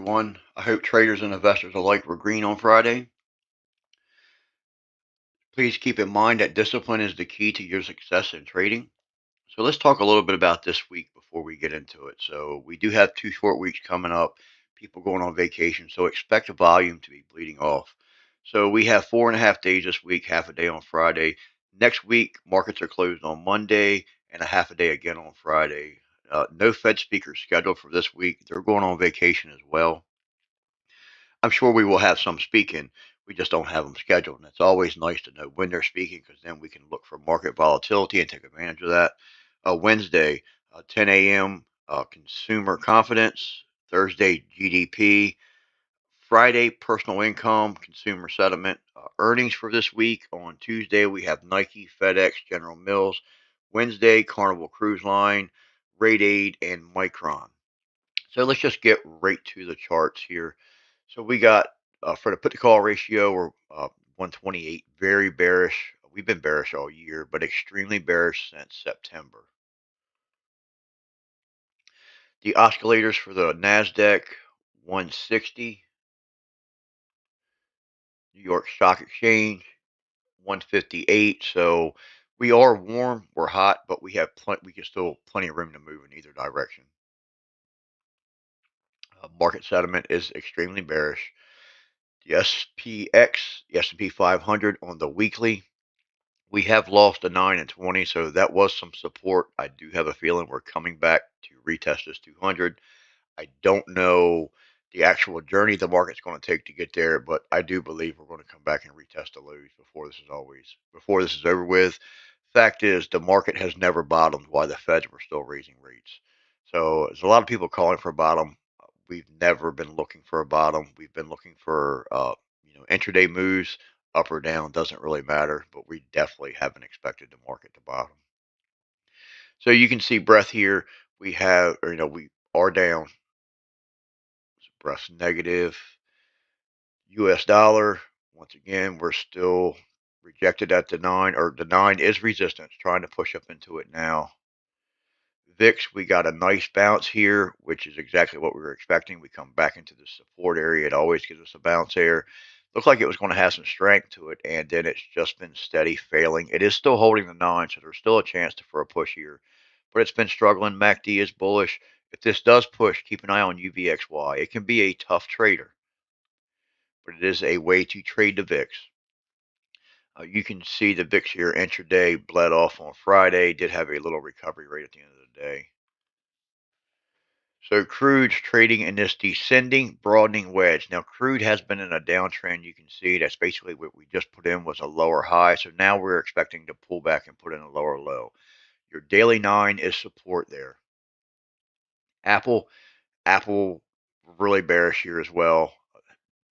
everyone. I hope traders and investors alike were green on Friday. Please keep in mind that discipline is the key to your success in trading. So let's talk a little bit about this week before we get into it. So we do have 2 short weeks coming up, people going on vacation. So expect the volume to be bleeding off. So we have 4.5 days this week, half a day on Friday. Next week, markets are closed on Monday and a half a day again on Friday. No Fed speakers scheduled for this week. They're going on vacation as well. I'm sure we will have some speaking. We just don't have them scheduled. And it's always nice to know when they're speaking because then we can look for market volatility and take advantage of that. Wednesday, 10 a.m., consumer confidence. Thursday, GDP. Friday, personal income, consumer sentiment. Earnings for this week. On Tuesday, we have Nike, FedEx, General Mills. Wednesday, Carnival Cruise Line, Rate Aid, and Micron. So let's just get right to the charts here. So we got for the put to call ratio, we're 128, very bearish. We've been bearish all year, but extremely bearish since September. The oscillators for the NASDAQ, 160. New York Stock Exchange, 158. So we are warm, we're hot, but we have we can still plenty of room to move in either direction. Market sentiment is extremely bearish. The SPX, the S&P 500 on the weekly, we have lost a 9 and 20, so that was some support. I do have a feeling we're coming back to retest this 200. I don't know the actual journey the market's going to take to get there, but I do believe we're going to come back and retest the lows before this is over with. Fact is, the market has never bottomed while the Feds were still raising rates. So there's a lot of people calling for a bottom. We've never been looking for a bottom. We've been looking for intraday moves up or down, doesn't really matter, but we definitely haven't expected the market to bottom. So you can see breadth here. We have, we are down. Breadth negative. US dollar, once again, we're still rejected at the 9, or the 9 is resistance, trying to push up into it now. VIX, we got a nice bounce here, which is exactly what we were expecting. We come back into the support area. It always gives us a bounce there. Looked like it was going to have some strength to it, and then it's just been steady failing. It is still holding the 9, so there's still a chance for a push here, but it's been struggling. MACD is bullish. If this does push, keep an eye on UVXY. It can be a tough trader, but it is a way to trade the VIX. You can see the VIX here intraday bled off on Friday, did have a little recovery rate at the end of the day. So crude's trading in this descending, broadening wedge. Now, crude has been in a downtrend. You can see that's basically what we just put in was a lower high. So now we're expecting to pull back and put in a lower low. Your daily 9 is support there. Apple really bearish here as well.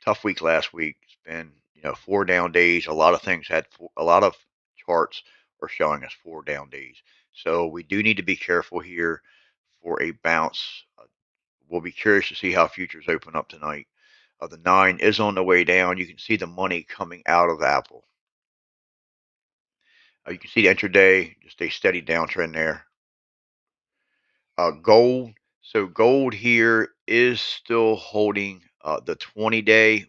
Tough week last week. It's been 4 down days. A lot of things a lot of charts are showing us 4 down days. So we do need to be careful here for a bounce. We'll be curious to see how futures open up tonight. The 9 is on the way down. You can see the money coming out of Apple. You can see the intraday, just a steady downtrend there. Gold. So gold here is still holding the 20-day.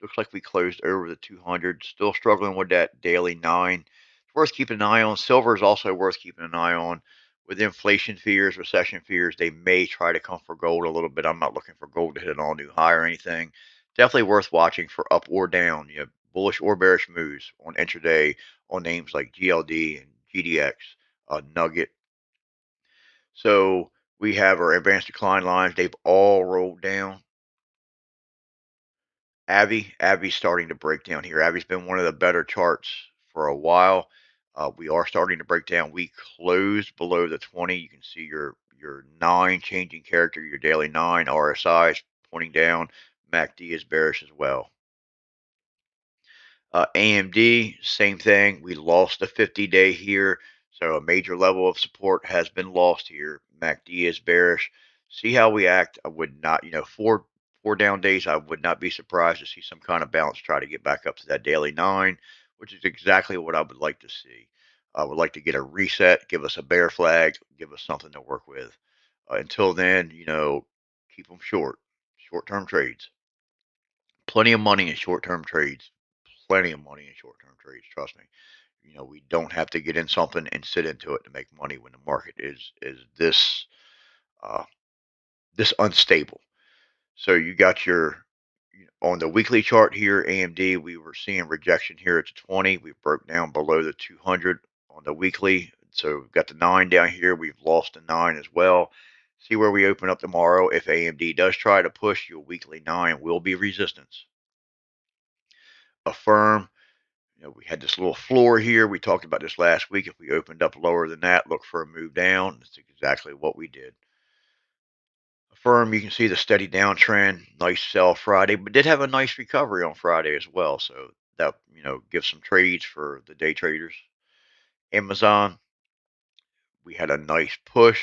Looks like we closed over the 200. Still struggling with that daily 9. It's worth keeping an eye on. Silver is also worth keeping an eye on. With inflation fears, recession fears, they may try to come for gold a little bit. I'm not looking for gold to hit an all-new high or anything. Definitely worth watching for up or down, bullish or bearish moves on intraday on names like GLD and GDX, Nugget. So we have our advanced decline lines. They've all rolled down. Avi's starting to break down here. Avi's been one of the better charts for a while. We are starting to break down. We closed below the 20. You can see your 9 changing character, your daily 9. RSI is pointing down. MACD is bearish as well. AMD, same thing. We lost the 50-day here. So a major level of support has been lost here. MACD is bearish. See how we act. I would not, 4 down days, I would not be surprised to see some kind of bounce try to get back up to that daily 9, which is exactly what I would like to see. I would like to get a reset, give us a bear flag, give us something to work with. Until then, keep them short. short-term trades. Plenty of money in short-term trades. Plenty of money in short-term trades. Trust me. We don't have to get in something and sit into it to make money when the market is uh, this unstable. So you got your on the weekly chart here, AMD, we were seeing rejection here at the 20. We broke down below the 200 on the weekly. So we've got the 9 down here. We've lost the 9 as well. See where we open up tomorrow. If AMD does try to push, your weekly 9 will be resistance. Affirm, we had this little floor here. We talked about this last week. If we opened up lower than that, look for a move down. That's exactly what we did. Affirm, you can see the steady downtrend. Nice sell Friday, but did have a nice recovery on Friday as well. So that, gives some trades for the day traders. Amazon, we had a nice push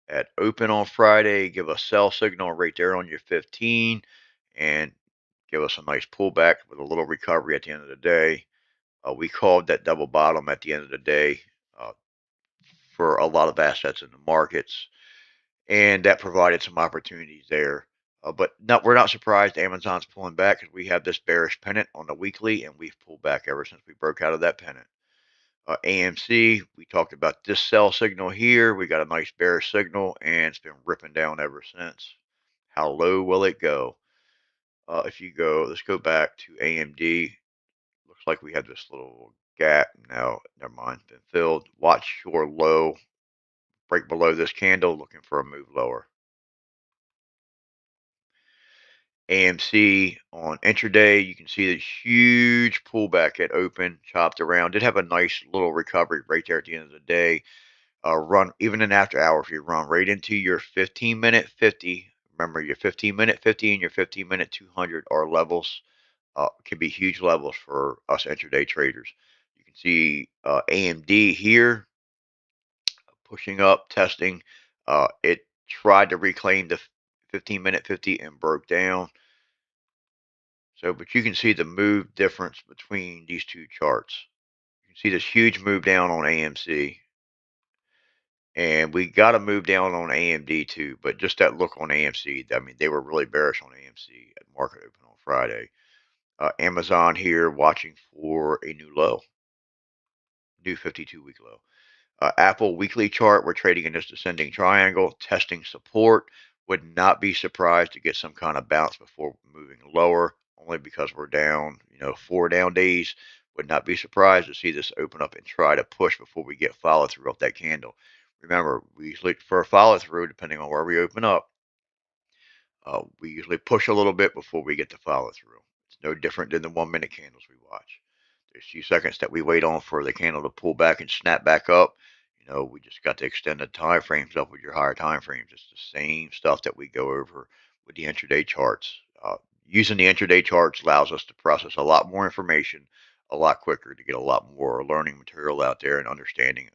at open on Friday. Give a sell signal right there on your 15 and give us a nice pullback with a little recovery at the end of the day. We called that double bottom at the end of the day uh, for a lot of assets in the markets, and that provided some opportunities there. But no, we're not surprised Amazon's pulling back because we have this bearish pennant on the weekly, and we've pulled back ever since we broke out of that pennant. AMC, we talked about this sell signal here. We got a nice bearish signal, and it's been ripping down ever since. How low will it go? If you go, let's go back to AMD. Looks like we had this little gap. Now, never mind, been filled. Watch your low break below this candle, looking for a move lower. AMC on intraday, you can see the huge pullback at open, chopped around. Did have a nice little recovery right there at the end of the day. Run even in after hour, if you run right into your 15-minute 50. Remember, your 15-minute 50 and your 15-minute 200 are levels. Can be huge levels for us intraday traders. You can see AMD here pushing up, testing. It tried to reclaim the 15-minute 50 and broke down. So, but you can see the move difference between these two charts. You can see this huge move down on AMC. And we got a move down on AMD too, but just that look on AMC, I mean, they were really bearish on AMC at market open on Friday. Amazon here watching for a new low, new 52-week low. Apple weekly chart, we're trading in this descending triangle, testing support. Would not be surprised to get some kind of bounce before moving lower, only because we're down, 4 down days. Would not be surprised to see this open up and try to push before we get follow through off that candle. Remember, we usually, for a follow through, depending on where we open up, we usually push a little bit before we get to follow through. It's no different than the 1 minute candles we watch. There's a few seconds that we wait on for the candle to pull back and snap back up. We just got to extend the time frames up with your higher time frames. It's the same stuff that we go over with the intraday charts. Using the intraday charts allows us to process a lot more information a lot quicker, to get a lot more learning material out there and understanding,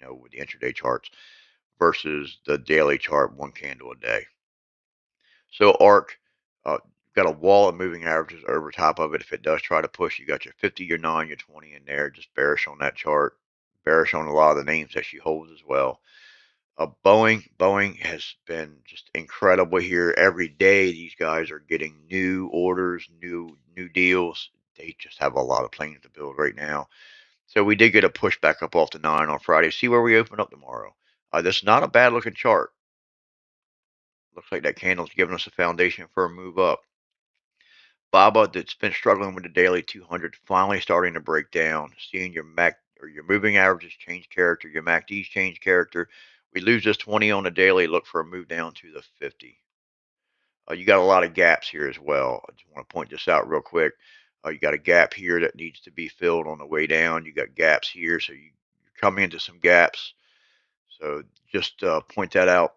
with the intraday charts versus the daily chart, one candle a day. So ARC got a wall of moving averages over top of it. If it does try to push, you got your 50, your 9, your 20 in there. Just bearish on that chart. Bearish on a lot of the names that she holds as well. Boeing has been just incredible here. Every day, these guys are getting new orders, new deals. They just have a lot of planes to build right now. So we did get a push back up off the 9 on Friday. See where we open up tomorrow. This is not a bad looking chart. Looks like that candle's giving us a foundation for a move up. BABA, that's been struggling with the daily 200, finally starting to break down. Seeing your MAC or your moving averages change character, your MACDs change character. We lose this 20 on the daily. Look for a move down to the 50. You got a lot of gaps here as well. I just want to point this out real quick. You got a gap here that needs to be filled on the way down. You got gaps here, so you're coming into some gaps. So just point that out,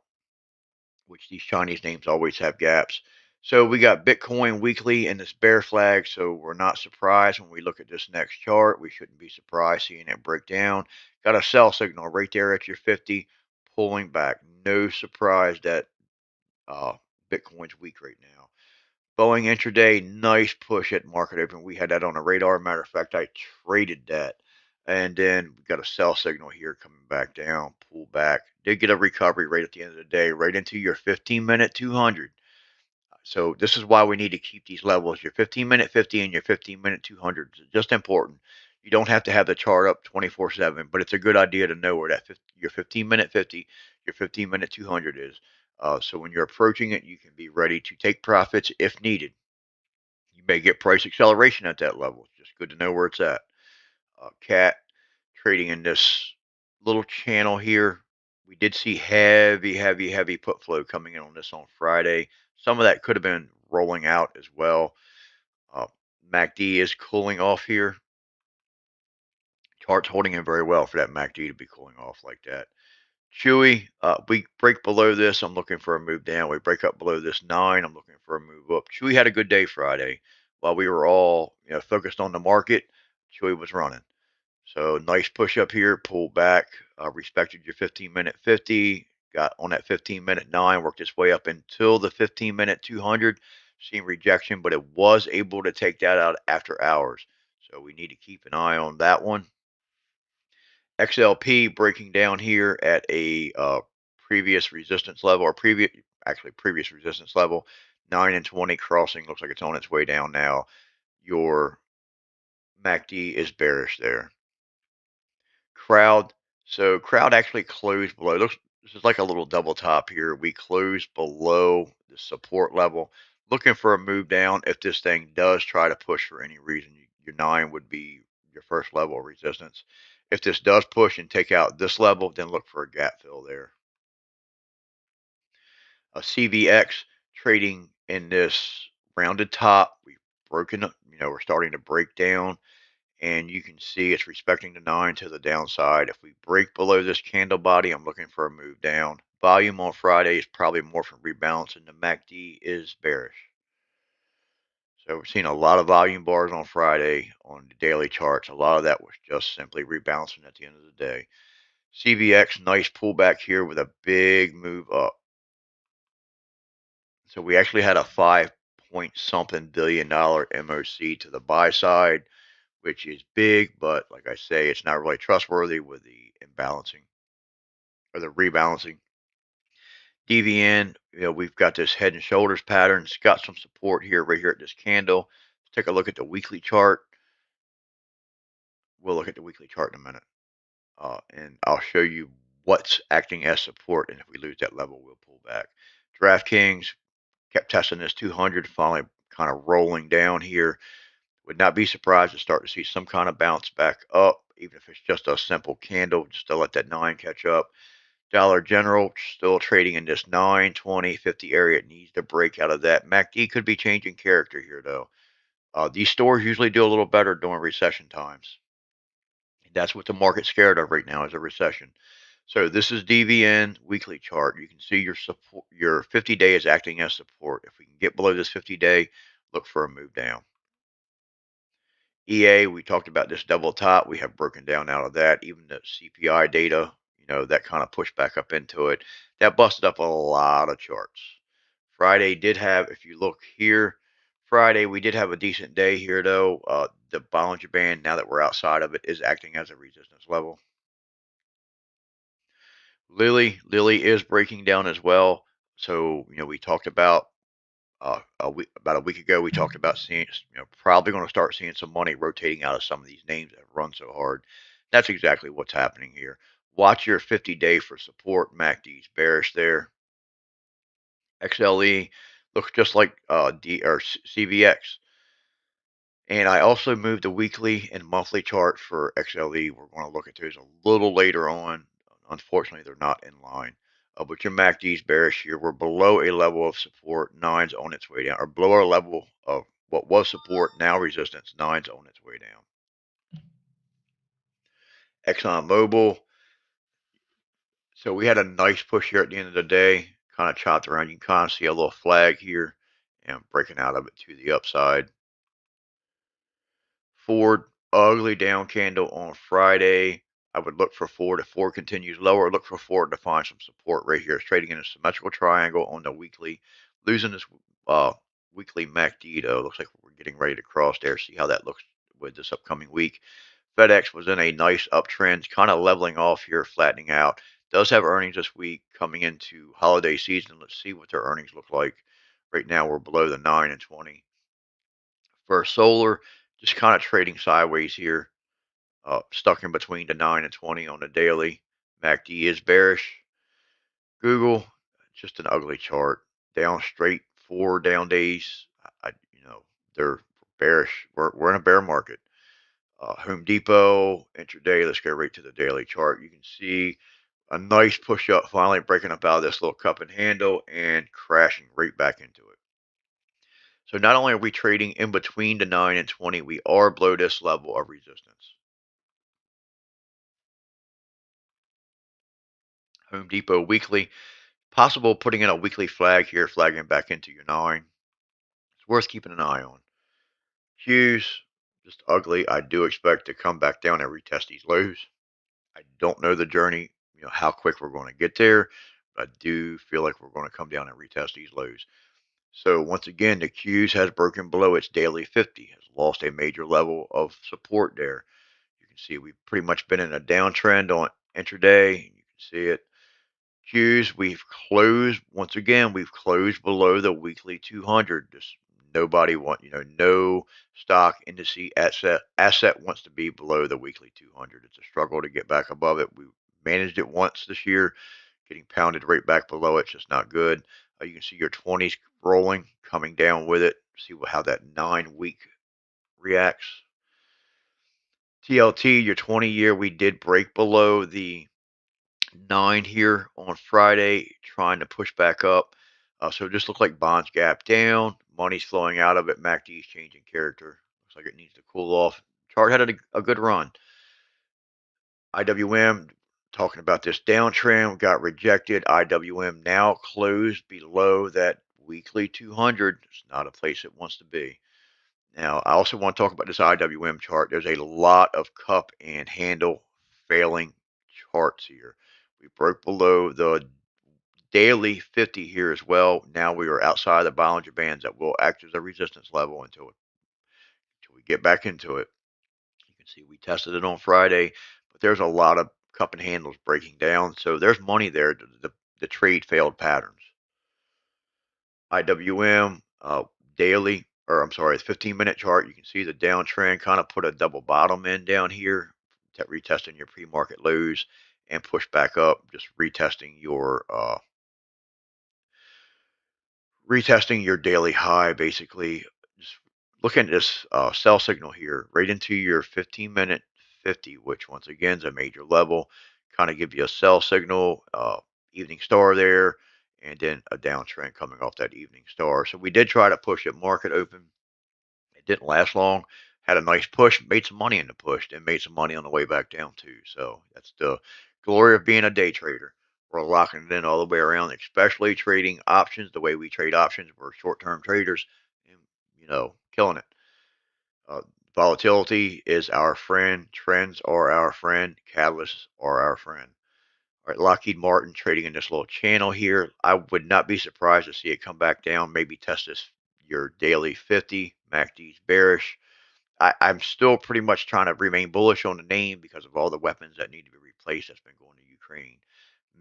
which these Chinese names always have gaps. So we got Bitcoin weekly in this bear flag. So we're not surprised when we look at this next chart. We shouldn't be surprised seeing it break down. Got a sell signal right there at your 50, pulling back. No surprise that Bitcoin's weak right now. Boeing intraday, nice push at market open. We had that on the radar. Matter of fact, I traded that. And then we got a sell signal here coming back down, pull back. Did get a recovery right at the end of the day, right into your 15-minute 200. So this is why we need to keep these levels. Your 15-minute 50 and your 15-minute 200 is just important. You don't have to have the chart up 24/7, but it's a good idea to know where your 15-minute 50, your 15-minute 200 is. So when you're approaching it, you can be ready to take profits if needed. You may get price acceleration at that level. It's just good to know where it's at. Cat trading in this little channel here. We did see heavy, heavy, heavy put flow coming in on this on Friday. Some of that could have been rolling out as well. Uh, MACD is cooling off here. Chart's holding in very well for that MACD to be cooling off like that. Chewy, we break below this. I'm looking for a move down. We break up below this 9. I'm looking for a move up. Chewy had a good day Friday. While we were all focused on the market, Chewy was running. So nice push up here, pull back, respected your 15-minute 50, got on that 15-minute 9, worked its way up until the 15-minute 200, seeing rejection, but it was able to take that out after hours. So we need to keep an eye on that one. XLP breaking down here at a previous resistance level, or previous resistance level, 9 and 20 crossing. Looks like it's on its way down now. Your MACD is bearish there. Crowd. So crowd actually closed below. This is like a little double top here. We closed below the support level, looking for a move down. If this thing does try to push for any reason, your 9 would be your first level of resistance. If this does push and take out this level, then look for a gap fill there. A CVX trading in this rounded top. We've broken, we're starting to break down, and you can see it's respecting the 9 to the downside. If we break below this candle body, I'm looking for a move down. Volume on Friday is probably more from rebalancing. The MACD is bearish. So we're seeing a lot of volume bars on Friday on the daily charts. A lot of that was just simply rebalancing at the end of the day. CVX, nice pullback here with a big move up. So we actually had a 5 point something billion dollar MOC to the buy side, which is big, but like I say, it's not really trustworthy with the imbalancing or the rebalancing. DVN, we've got this head and shoulders pattern. It's got some support here, right here at this candle. Let's take a look at the weekly chart. We'll look at the weekly chart in a minute, and I'll show you what's acting as support. And if we lose that level, we'll pull back. DraftKings kept testing this 200, finally kind of rolling down here. Would not be surprised to start to see some kind of bounce back up, even if it's just a simple candle, just to let that 9 catch up. Dollar General still trading in this 9, 20, 50 area. It needs to break out of that. MACD could be changing character here, though. These stores usually do a little better during recession times. That's what the market's scared of right now, is a recession. So this is DVN weekly chart. You can see your support, your 50-day is acting as support. If we can get below this 50-day, look for a move down. EA, we talked about this double top. We have broken down out of that. Even the CPI data, that kind of pushed back up into it. That busted up a lot of charts. Friday did have, if you look here, Friday we did have a decent day here, though. The Bollinger Band, now that we're outside of it, is acting as a resistance level. Lily is breaking down as well. So, we talked about about a week ago, we talked about seeing, probably going to start seeing some money rotating out of some of these names that have run so hard. That's exactly what's happening here. Watch your 50-day for support. MACD's bearish there. XLE looks just like CVX. And I also moved the weekly and monthly chart for XLE. We're going to look at those a little later on. Unfortunately, they're not in line. But your MACD's bearish here. We're below a level of support. 9's on its way down. Or below our level of what was support, now resistance. 9's on its way down. ExxonMobil. So we had a nice push here at the end of the day. Kind of chopped around. You can kind of see a little flag here. And breaking out of it to the upside. Ford, ugly down candle on Friday. I would look for Ford. If Ford continues lower, look for Ford to find some support right here. It's trading in a symmetrical triangle on the weekly. Losing this weekly MACD, though. Looks like we're getting ready to cross there. See how that looks with this upcoming week. FedEx was in a nice uptrend, kind of leveling off here, flattening out. Does have earnings this week coming into holiday season. Let's see what their earnings look like. Right now, we're below the 9 and 20. For solar, just kind of trading sideways here, stuck in between the 9 and 20 on the daily. MACD is bearish. Google, just an ugly chart. Down straight, 4 down days. They're bearish. We're in a bear market. Home Depot, intraday. Let's go right to the daily chart. You can see a nice push up, finally breaking up out of this little cup and handle and crashing right back into it. So not only are we trading in between the 9 and 20, we are below this level of resistance. Home Depot weekly, possible putting in a weekly flag here, flagging back into your 9. It's worth keeping an eye on. Hughes, just ugly. I do expect to come back down and retest these lows. I don't know the journey, how quick we're going to get there, but I do feel like we're going to come down and retest these lows. So once again, the Qs has broken below its daily 50, has lost a major level of support there. You can see we've pretty much been in a downtrend on intraday. You can see it. Qs, once again, we've closed below the weekly 200. Just nobody no stock indice asset wants to be below the weekly 200. It's a struggle to get back above it. We managed it once this year, getting pounded right back below it's just not good. You can see your 20s rolling, coming down with it. See how that 9-week reacts. TLT, your 20-year, we did break below the 9 here on Friday, trying to push back up. So it just looks like bonds gap down. Money's flowing out of it. MACD's changing character. Looks like it needs to cool off. Chart had a good run. IWM, talking about this downtrend, got rejected. IWM now closed below that weekly 200. It's not a place it wants to be. Now, I also want to talk about this IWM chart. There's a lot of cup and handle failing charts here. We broke below the daily 50 here as well. Now we are outside the Bollinger Bands that will act as a resistance level until we get back into it. You can see we tested it on Friday, but there's a lot of cup and handles breaking down. So there's money there. The trade failed patterns. IWM daily, or I'm sorry, the 15-minute chart, you can see the downtrend kind of put a double bottom in down here, retesting your pre-market lows and push back up, just retesting your daily high, basically. Just looking at this sell signal here, right into your 15-minute 50, which once again is a major level, kind of give you a sell signal, evening star there, and then a downtrend coming off that evening star. So we did try to push it market open. It didn't last long. Had a nice push, made some money in the push, then made some money on the way back down too. So that's the glory of being a day trader. We're locking it in all the way around, especially trading options the way we trade options. We're short-term traders and, killing it. Uh, Volatility is our friend. Trends are our friend. Catalysts are our friend. All right, Lockheed Martin trading in this little channel here. I would not be surprised to see it come back down, maybe test your daily 50. MACD's bearish. I'm still pretty much trying to remain bullish on the name because of all the weapons that need to be replaced that's been going to Ukraine.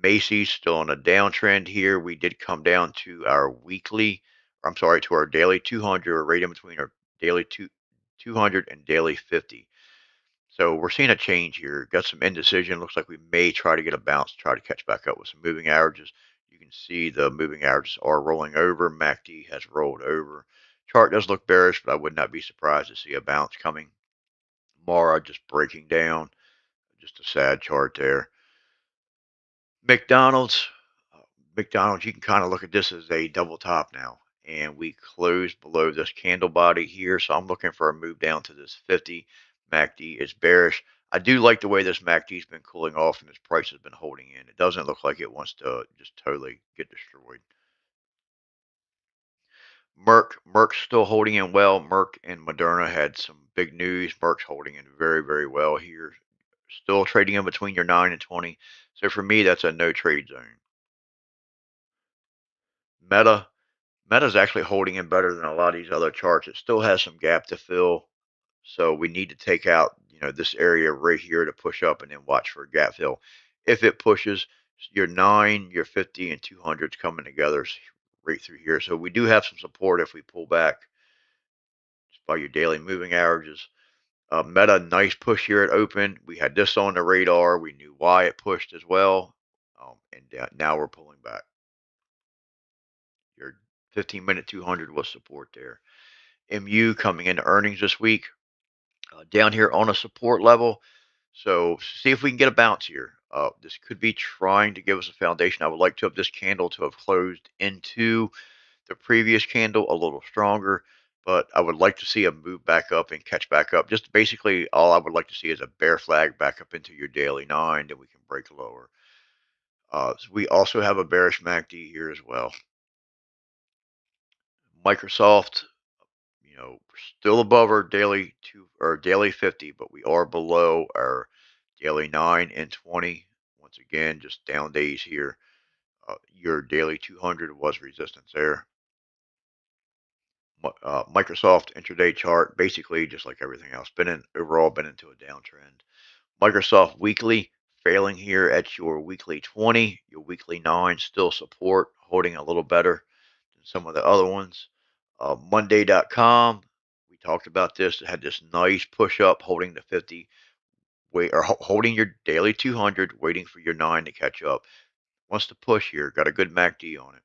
Macy's still on a downtrend here. We did come down to to our daily 200, or right in between our daily 200 and daily 50. So we're seeing a change here. Got some indecision. Looks like we may try to get a bounce, try to catch back up with some moving averages. You can see the moving averages are rolling over. MACD has rolled over. Chart does look bearish, but I would not be surprised to see a bounce coming. Mara just breaking down. Just a sad chart there. McDonald's. McDonald's, you can kind of look at this as a double top now. And we closed below this candle body here. So I'm looking for a move down to this 50. MACD is bearish. I do like the way this MACD has been cooling off and this price has been holding in. It doesn't look like it wants to just totally get destroyed. Merck's still holding in well. Merck and Moderna had some big news. Merck's holding in very, very well here. Still trading in between your 9 and 20. So for me, that's a no trade zone. Meta's actually holding in better than a lot of these other charts. It still has some gap to fill. So we need to take out, this area right here to push up and then watch for a gap fill. If it pushes, your 9, your 50, and 200s coming together right through here. So we do have some support if we pull back just by your daily moving averages. Meta, nice push here at open. We had this on the radar. We knew why it pushed as well. And now we're pulling back. Your 15-minute 200 was support there. MU coming into earnings this week, down here on a support level. So see if we can get a bounce here. This could be trying to give us a foundation. I would like to have this candle to have closed into the previous candle a little stronger, but I would like to see a move back up and catch back up. Just basically all I would like to see is a bear flag back up into your daily 9, then we can break lower. So we also have a bearish MACD here as well. Microsoft, still above our daily 50, but we are below our daily 9 and 20. Once again, just down days here. Your daily 200 was resistance there. Microsoft intraday chart, basically just like everything else, overall been into a downtrend. Microsoft weekly failing here at your weekly 20, your weekly 9 still support, holding a little better than some of the other ones. Monday.com, we talked about this. It had this nice push up, holding the 50, holding your daily 200, waiting for your 9 to catch up. Wants to push here, got a good MACD on it.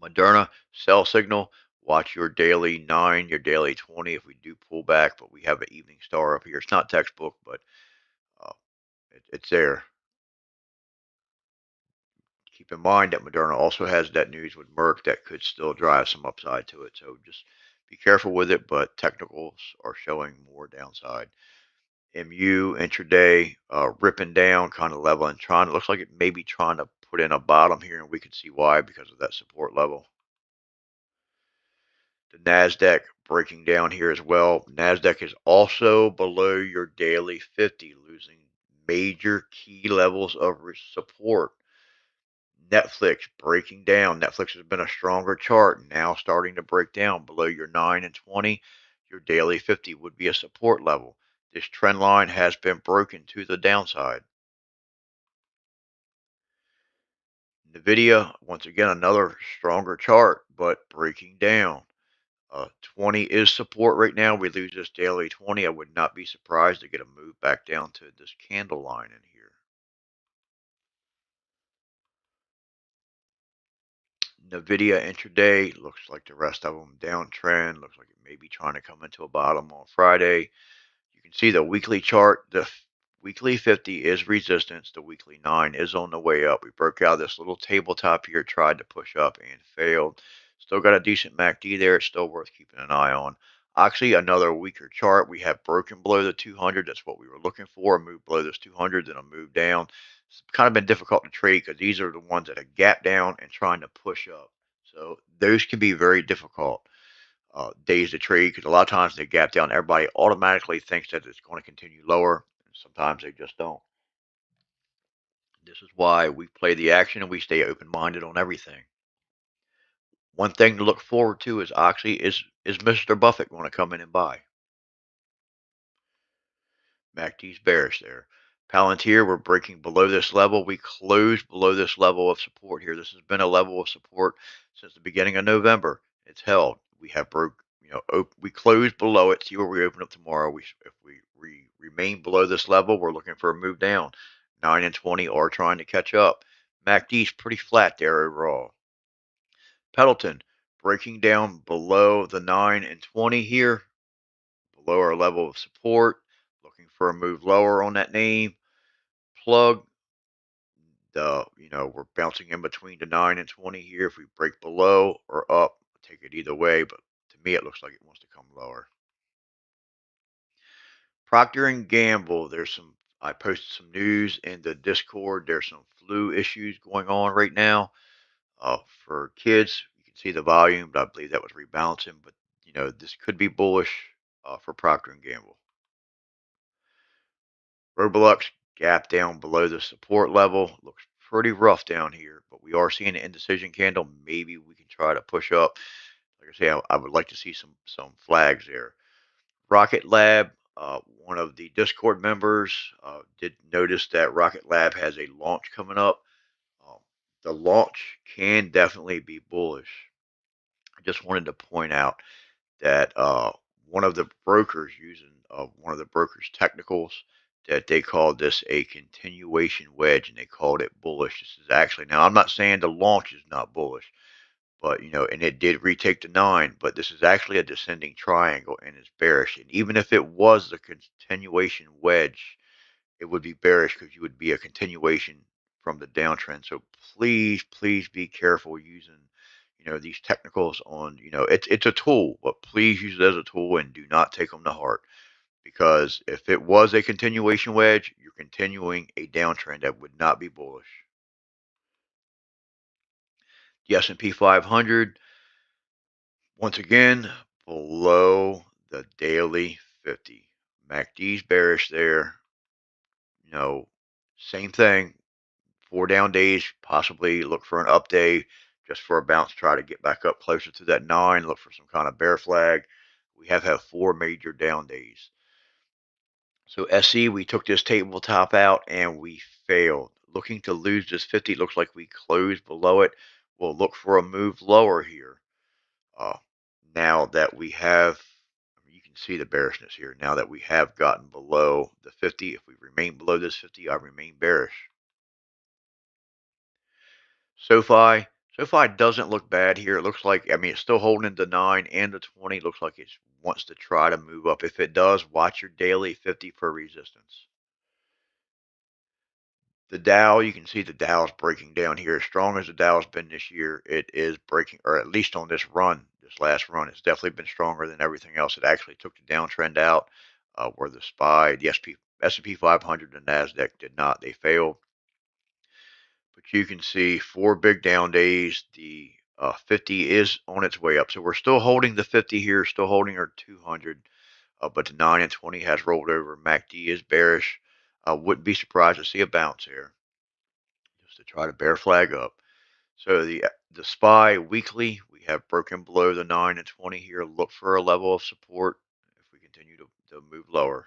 Moderna, sell signal. Watch your daily 9, your daily 20 if we do pull back, but we have an evening star up here. It's not textbook, but uh, it's there. Keep in mind that Moderna also has that news with Merck that could still drive some upside to it. So just be careful with it, but technicals are showing more downside. MU intraday ripping down, kind of leveling, it looks like it may be trying to put in a bottom here, and we can see why because of that support level. The NASDAQ breaking down here as well. NASDAQ is also below your daily 50, losing major key levels of support. Netflix breaking down. Netflix has been a stronger chart, now starting to break down below your 9 and 20. Your daily 50 would be a support level. This trend line has been broken to the downside. NVIDIA, once again, another stronger chart, but breaking down. 20 is support right now. We lose this daily 20. I would not be surprised to get a move back down to this candle line in here. NVIDIA intraday looks like the rest of them downtrend. Looks like it may be trying to come into a bottom on Friday. You can see the weekly chart. The weekly 50 is resistance. The weekly 9 is on the way up. We broke out this little tabletop here, tried to push up and failed. Still got a decent MACD there. It's still worth keeping an eye on. Actually, another weaker chart. We have broken below the 200. That's what we were looking for. A move below this 200, then a move down. It's kind of been difficult to trade because these are the ones that are gap down and trying to push up. So those can be very difficult days to trade because a lot of times they gap down. Everybody automatically thinks that it's going to continue lower. And sometimes they just don't. This is why we play the action and we stay open-minded on everything. One thing to look forward to is Mr. Buffett going to come in and buy? MACD's bearish there. Palantir, we're breaking below this level. We closed below this level of support here. This has been a level of support since the beginning of November. It's held. We have we closed below it. See where we open up tomorrow. If we remain below this level, we're looking for a move down. 9 and 20 are trying to catch up. MACD's pretty flat there overall. Peloton breaking down below the 9 and 20 here, below our level of support. Looking for a move lower on that name. Plug, we're bouncing in between the 9 and 20 here. If we break below or up, take it either way, but to me it looks like it wants to come lower. Procter and Gamble, I posted some news in the Discord. There's some flu issues going on right now for kids. You can see the volume, but I believe that was rebalancing. But this could be bullish for Procter and Gamble. Roblox gap down below the support level. Looks pretty rough down here, but we are seeing an indecision candle. Maybe we can try to push up. Like I say, I would like to see some flags there. Rocket Lab, one of the Discord members did notice that Rocket Lab has a launch coming up. Um, the launch can definitely be bullish. I just wanted to point out that one of the brokers using one of the brokers' technicals that they called this a continuation wedge and they called it bullish. This is actually now I'm not saying the launch is not bullish, but and it did retake the 9, but this is actually a descending triangle and it's bearish. And even if it was a continuation wedge, it would be bearish because you would be a continuation from the downtrend. So please, please be careful using, these technicals on, it's a tool, but please use it as a tool and do not take them to heart. Because if it was a continuation wedge, you're continuing a downtrend that would not be bullish. The S&P 500, once again, below the daily 50. MACD's bearish there. Same thing. 4 down days, possibly look for an up day just for a bounce, try to get back up closer to that 9, look for some kind of bear flag. We have had 4 major down days. So SE, we took this tabletop out and we failed. Looking to lose this 50, looks like we closed below it. We'll look for a move lower here. Uh, now that we have, you can see the bearishness here. Now that we have gotten below the 50, if we remain below this 50, I remain bearish. SoFi. SoFi doesn't look bad here. It looks like, it's still holding the 9 and the 20. Looks like it wants to try to move up. If it does, watch your daily 50 for resistance. The Dow, you can see the Dow's breaking down here. As strong as the Dow's been this year, it is breaking, or at least on this run, this last run, it's definitely been stronger than everything else. It actually took the downtrend out, where the SPY, the S&P 500, and NASDAQ did not. They failed. But you can see 4 big down days. The 50 is on its way up. So we're still holding the 50 here, still holding our 200. But the 9 and 20 has rolled over. MACD is bearish. Wouldn't be surprised to see a bounce here, just to try to bear flag up. So the SPY weekly, we have broken below the 9 and 20 here. Look for a level of support if we continue to move lower.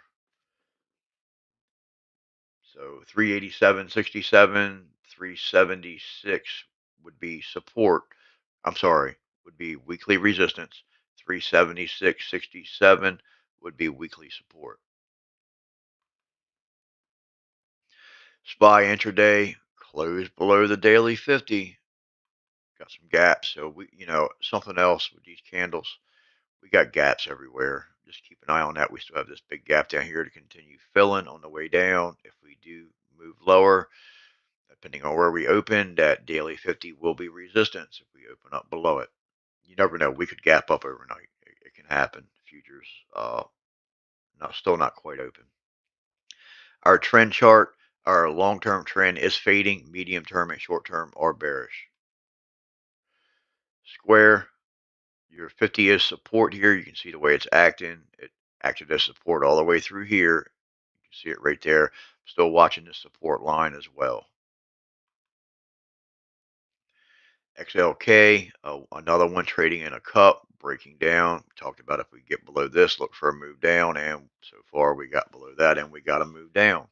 So 387.67, 376 would be support. I'm sorry, would be weekly resistance. 376.67 would be weekly support. SPY intraday closed below the daily 50. Got some gaps. So something else with these candles. We got gaps everywhere. Just keep an eye on that. We still have this big gap down here to continue filling on the way down. If we do move lower, depending on where we open, that daily 50 will be resistance if we open up below it. You never know. We could gap up overnight. It can happen. Futures, still not quite open. Our trend chart, our long-term trend is fading. Medium-term and short-term are bearish. Square, your 50 is support here. You can see the way it's acting. It acted as support all the way through here. You can see it right there. Still watching the support line as well. XLK, another one trading in a cup, breaking down. We talked about if we get below this, look for a move down, and so far we got below that and we got a move down.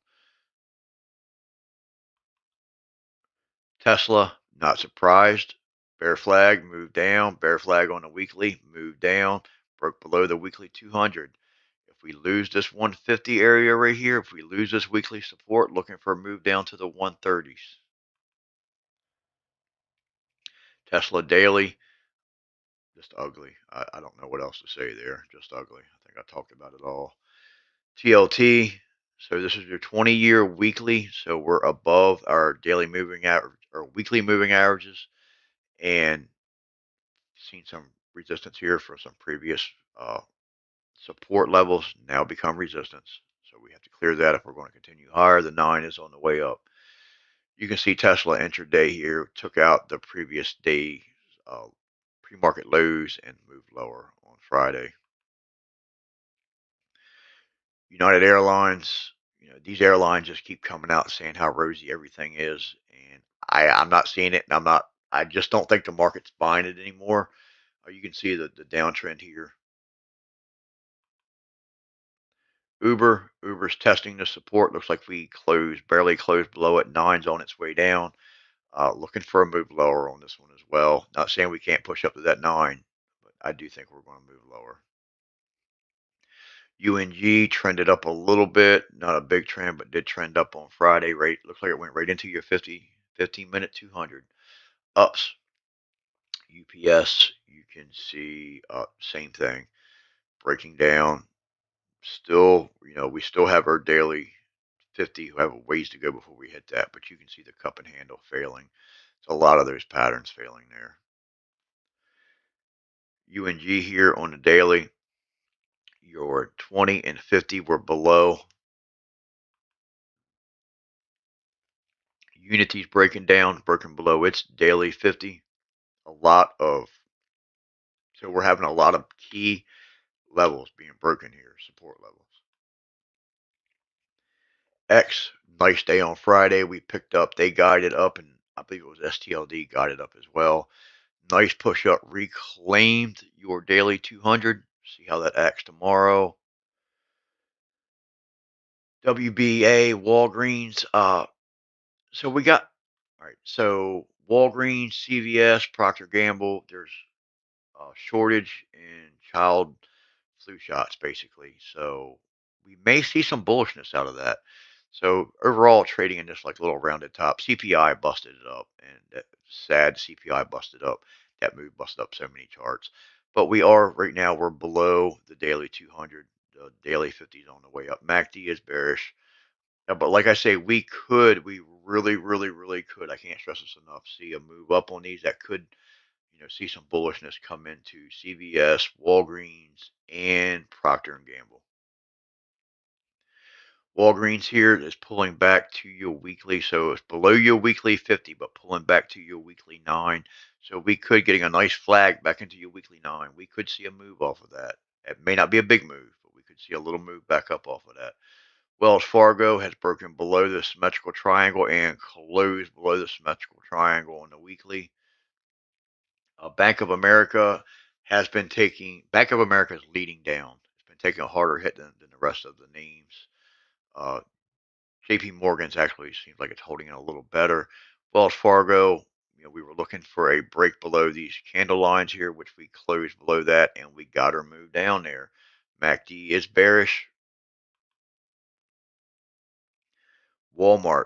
Tesla, not surprised. Bear flag, move down. Bear flag on the weekly, move down. Broke below the weekly 200. If we lose this 150 area right here, if we lose this weekly support, looking for a move down to the 130s. Tesla daily, just ugly. I don't know what else to say there. Just ugly. I think I talked about it all. TLT. So this is your 20-year weekly. So we're above our daily moving average or weekly moving averages, and seen some resistance here for some previous support levels now become resistance. So we have to clear that if we're going to continue higher. The 9 is on the way up. You can see Tesla intraday here took out the previous day pre-market lows and moved lower on Friday. United Airlines, these airlines just keep coming out saying how rosy everything is, and I'm not seeing it, and I just don't think the market's buying it anymore. You can see the downtrend here. Uber's testing the support. Looks like we barely closed below it. 9's on its way down. Looking for a move lower on this one as well. Not saying we can't push up to that 9, but I do think we're going to move lower. UNG trended up a little bit, not a big trend, but did trend up on Friday. Right, looks like it went right into your 15-minute 200 ups. UPS, you can see same thing, breaking down. Still, we still have our daily 50 who have a ways to go before we hit that, but you can see the cup and handle failing. So a lot of those patterns failing there. UNG here on the daily, your 20 and 50 were below. Unity's breaking down, broken below its daily 50. So we're having a lot of key levels being broken here, support levels. X, nice day on Friday. We picked up, they guided up, and I believe it was STLD guided up as well. Nice push up, reclaimed your daily 200. See how that acts tomorrow. WBA, Walgreens. So we got, all right. So Walgreens, CVS, Procter Gamble. There's a shortage in child flu shots, basically. So we may see some bullishness out of that. So overall, trading in this like little rounded top. CPI busted it up, and that sad CPI busted up. That move busted up so many charts. But we are right now. We're below the daily 200. The daily 50 is on the way up. MACD is bearish. But like I say, we really, really, really could. I can't stress this enough. See a move up on these that could, see some bullishness come into CVS, Walgreens, and Procter and Gamble. Walgreens here is pulling back to your weekly, so it's below your weekly 50, but pulling back to your weekly 9. So we could getting a nice flag back into your weekly 9. We could see a move off of that. It may not be a big move, but we could see a little move back up off of that. Wells Fargo has broken below the symmetrical triangle and closed below the symmetrical triangle on the weekly. Bank of America Bank of America is leading down. It's been taking a harder hit than the rest of the names. Uh, JP Morgan's actually seems like it's holding in a little better. Wells Fargo, we were looking for a break below these candle lines here, which we closed below that, and we got her moved down there. MACD is bearish. Walmart,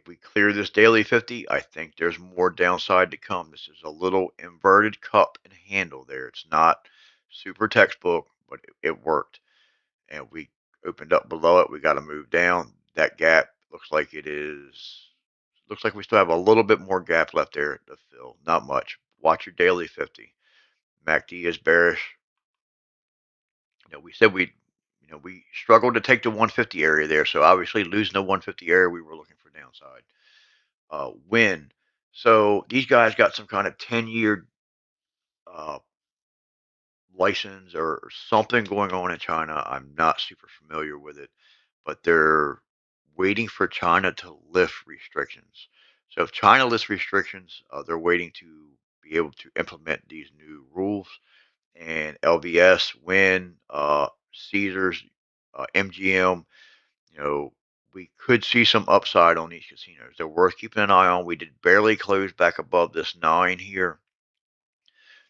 we clear this daily 50. I think there's more downside to come. This is a little inverted cup and handle there. It's not super textbook, but it worked. And we opened up below it. We got to move down. That gap looks like we still have a little bit more gap left there to fill. Not much. Watch your daily 50. MACD is bearish. We said we struggled to take the 150 area there. So obviously losing the 150 area, we were looking for downside. Win. So these guys got some kind of 10-year uh, license or something going on in China. I'm not super familiar with it, but they're waiting for China to lift restrictions. So if China lifts restrictions, they're waiting to be able to implement these new rules. And LVS, Win, Caesars, MGM, you know, we could see some upside on these casinos. They're worth keeping an eye on. We did barely close back above this 9 here,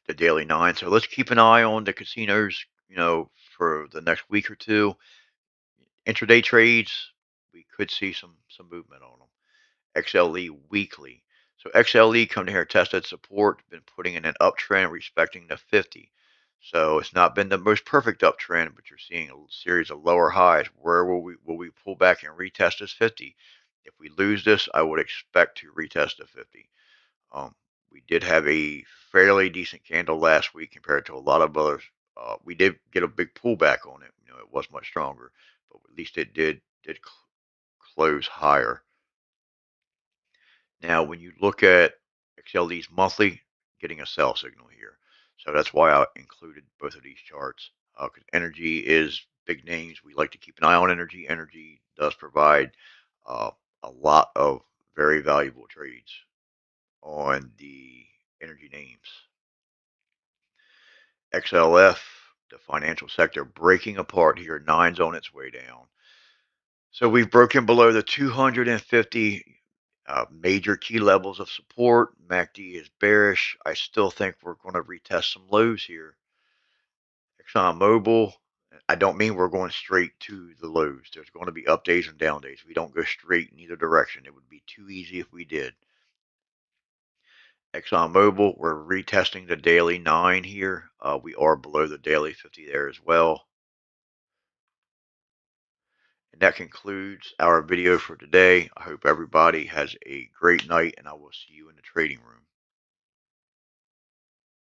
the daily 9. So let's keep an eye on the casinos, for the next week or two. Intraday trades, we could see some movement on them. XLE weekly. So XLE come here, tested support, been putting in an uptrend, respecting the 50. So it's not been the most perfect uptrend, but you're seeing a series of lower highs. Where will we pull back and retest this 50? If we lose this, I would expect to retest the 50. We did have a fairly decent candle last week compared to a lot of others. We did get a big pullback on it. It was much stronger, but at least it did close higher. Now, when you look at XLD's monthly, getting a sell signal here. So that's why I included both of these charts. Because energy is big names. We like to keep an eye on energy. Energy does provide uh, a lot of very valuable trades on the energy names. XLF, the financial sector, breaking apart here. 9's on its way down. So we've broken below the 250. Major key levels of support. MACD is bearish. I still think we're going to retest some lows here. ExxonMobil, I don't mean we're going straight to the lows. There's going to be up days and down days. We don't go straight in either direction. It would be too easy if we did. ExxonMobil, we're retesting the daily 9 here. We are below the daily 50 there as well. And that concludes our video for today. I hope everybody has a great night, and I will see you in the trading room.